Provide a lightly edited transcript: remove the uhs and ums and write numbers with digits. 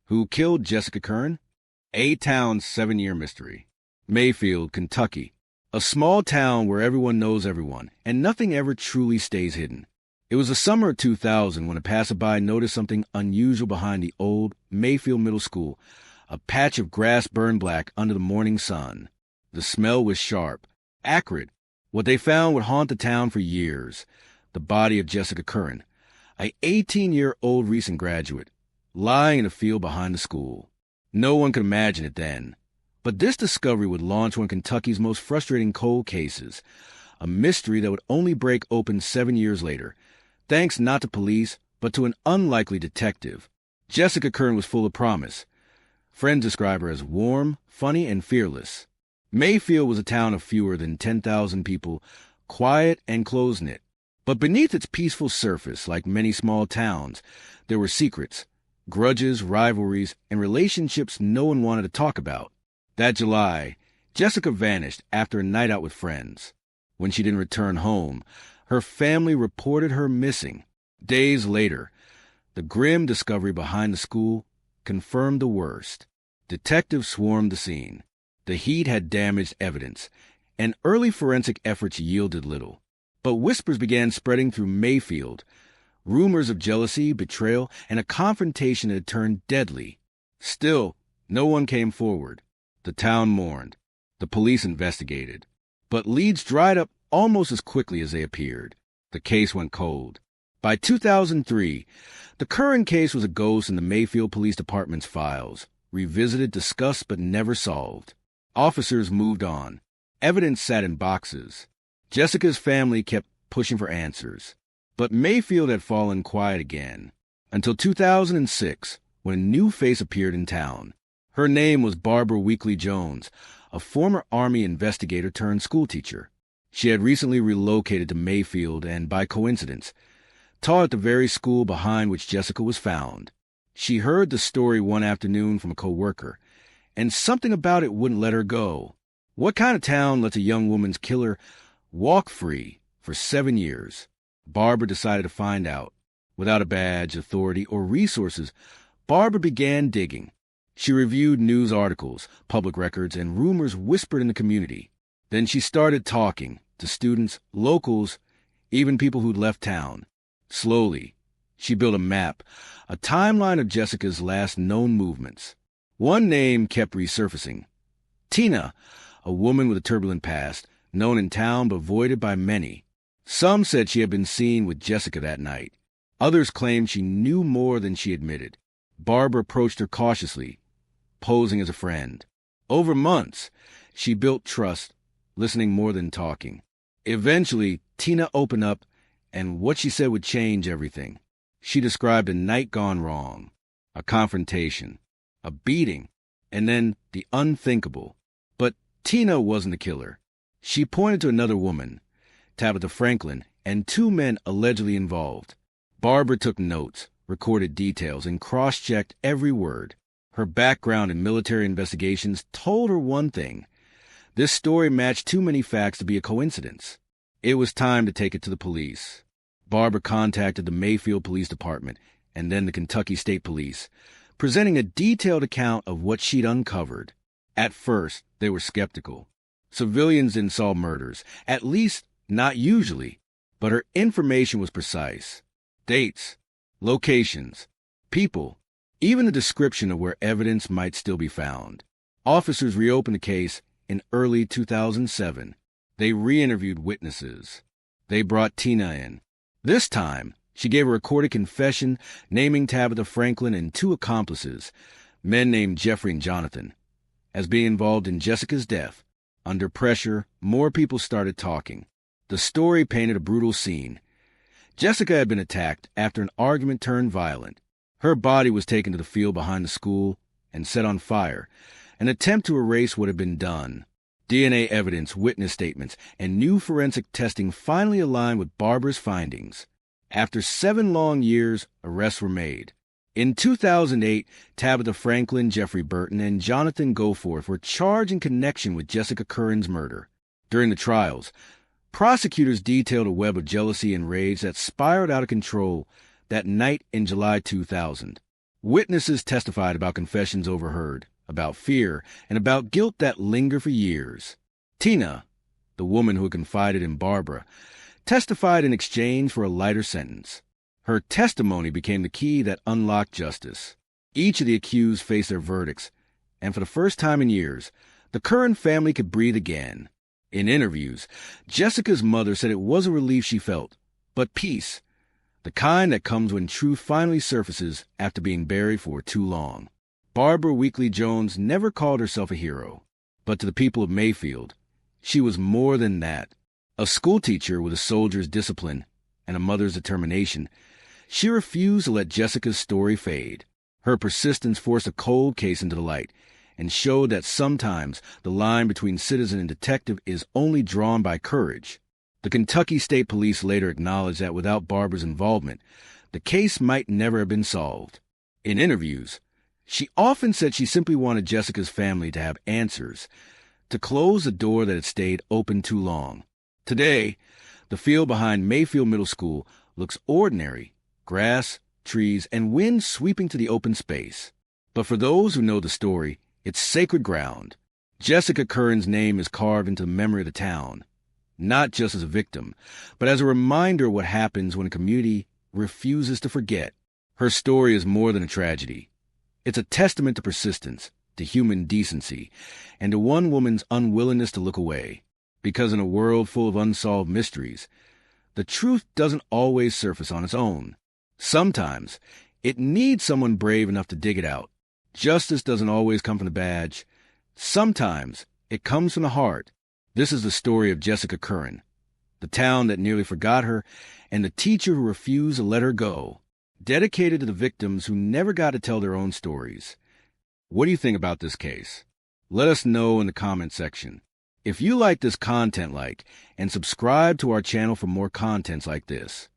Who killed Jessica Currin? A-Town's 7-year mystery. Mayfield, Kentucky. A small town where everyone knows everyone, and nothing ever truly stays hidden. It was the summer of 2000 when a passerby noticed something unusual behind the old Mayfield Middle School, a patch of grass burned black under the morning sun. The smell was sharp, acrid. What they found would haunt the town for years. The body of Jessica Currin, an 18-year-old recent graduate, lying in a field behind the school. No one could imagine it then. But this discovery would launch one of Kentucky's most frustrating cold cases, a mystery that would only break open 7 years later, thanks not to police, but to an unlikely detective. Jessica Currin was full of promise. Friends describe her as warm, funny, and fearless. Mayfield was a town of fewer than 10,000 people, quiet and close-knit. But beneath its peaceful surface, like many small towns, there were secrets, grudges, rivalries, and relationships no one wanted to talk about. That July, Jessica vanished after a night out with friends. When she didn't return home, her family reported her missing. Days later, the grim discovery behind the school confirmed the worst. Detectives swarmed the scene. The heat had damaged evidence, and early forensic efforts yielded little. But whispers began spreading through Mayfield, rumors of jealousy, betrayal, and a confrontation that had turned deadly. Still, no one came forward. The town mourned. The police investigated. But leads dried up almost as quickly as they appeared. The case went cold. By 2003, the Currin case was a ghost in the Mayfield Police Department's files, revisited, discussed, but never solved. Officers moved on. Evidence sat in boxes. Jessica's family kept pushing for answers. But Mayfield had fallen quiet again, until 2006, when a new face appeared in town. Her name was Barbara Weekly Jones, a former Army investigator turned schoolteacher. She had recently relocated to Mayfield and, by coincidence, taught at the very school behind which Jessica was found. She heard the story one afternoon from a coworker, and something about it wouldn't let her go. What kind of town lets a young woman's killer walk free for 7 years? Barbara decided to find out. Without a badge, authority, or resources, Barbara began digging. She reviewed news articles, public records, and rumors whispered in the community. Then she started talking to students, locals, even people who'd left town. Slowly, she built a map, a timeline of Jessica's last known movements. One name kept resurfacing. Tina, a woman with a turbulent past, known in town but avoided by many. Some said she had been seen with Jessica that night. Others claimed she knew more than she admitted. Barbara approached her cautiously, posing as a friend. Over months, she built trust, listening more than talking. Eventually, Tina opened up, and what she said would change everything. She described a night gone wrong, a confrontation, a beating, and then the unthinkable. But Tina wasn't the killer. She pointed to another woman, Tabitha Franklin, and 2 men allegedly involved. Barbara took notes, recorded details, and cross-checked every word. Her background in military investigations told her one thing. This story matched too many facts to be a coincidence. It was time to take it to the police. Barbara contacted the Mayfield Police Department and then the Kentucky State Police, presenting a detailed account of what she'd uncovered. At first, they were skeptical. Civilians didn't solve murders, at least not usually, but her information was precise. Dates, locations, people, even a description of where evidence might still be found. Officers reopened the case in early 2007. They re-interviewed witnesses. They brought Tina in. This time, she gave a recorded confession naming Tabitha Franklin and 2 accomplices, men named Jeffrey and Jonathan, as being involved in Jessica's death. Under pressure, more people started talking. The story painted a brutal scene. Jessica had been attacked after an argument turned violent. Her body was taken to the field behind the school and set on fire, an attempt to erase what had been done. DNA evidence, witness statements, and new forensic testing finally aligned with Barbara's findings. After 7 long years, arrests were made. In 2008, Tabitha Franklin, Jeffrey Burton, and Jonathan Goforth were charged in connection with Jessica Currin's murder. During the trials, prosecutors detailed a web of jealousy and rage that spiraled out of control that night in July 2000. Witnesses testified about confessions overheard, about fear, and about guilt that lingered for years. Tina, the woman who had confided in Barbara, testified in exchange for a lighter sentence. Her testimony became the key that unlocked justice. Each of the accused faced their verdicts, and for the first time in years, the Currin family could breathe again. In interviews, Jessica's mother said it was a relief she felt, but peace, the kind that comes when truth finally surfaces after being buried for too long. Barbara Weekly Jones never called herself a hero, but to the people of Mayfield, she was more than that. A schoolteacher with a soldier's discipline and a mother's determination, she refused to let Jessica's story fade. Her persistence forced a cold case into the light and showed that sometimes the line between citizen and detective is only drawn by courage. The Kentucky State Police later acknowledged that without Barbara's involvement, the case might never have been solved. In interviews, she often said she simply wanted Jessica's family to have answers, to close the door that had stayed open too long. Today, the field behind Mayfield Middle School looks ordinary: grass, trees, and wind sweeping to the open space. But for those who know the story, it's sacred ground. Jessica Currin's name is carved into the memory of the town, not just as a victim, but as a reminder of what happens when a community refuses to forget. Her story is more than a tragedy. It's a testament to persistence, to human decency, and to one woman's unwillingness to look away. Because in a world full of unsolved mysteries, the truth doesn't always surface on its own. Sometimes it needs someone brave enough to dig it out. Justice doesn't always come from the badge. Sometimes it comes from the heart. This is the story of Jessica Currin, the town that nearly forgot her, and the teacher who refused to let her go, dedicated to the victims who never got to tell their own stories. What do you think about this case? Let us know in the comment section. If you like this content, and subscribe to our channel for more contents like this.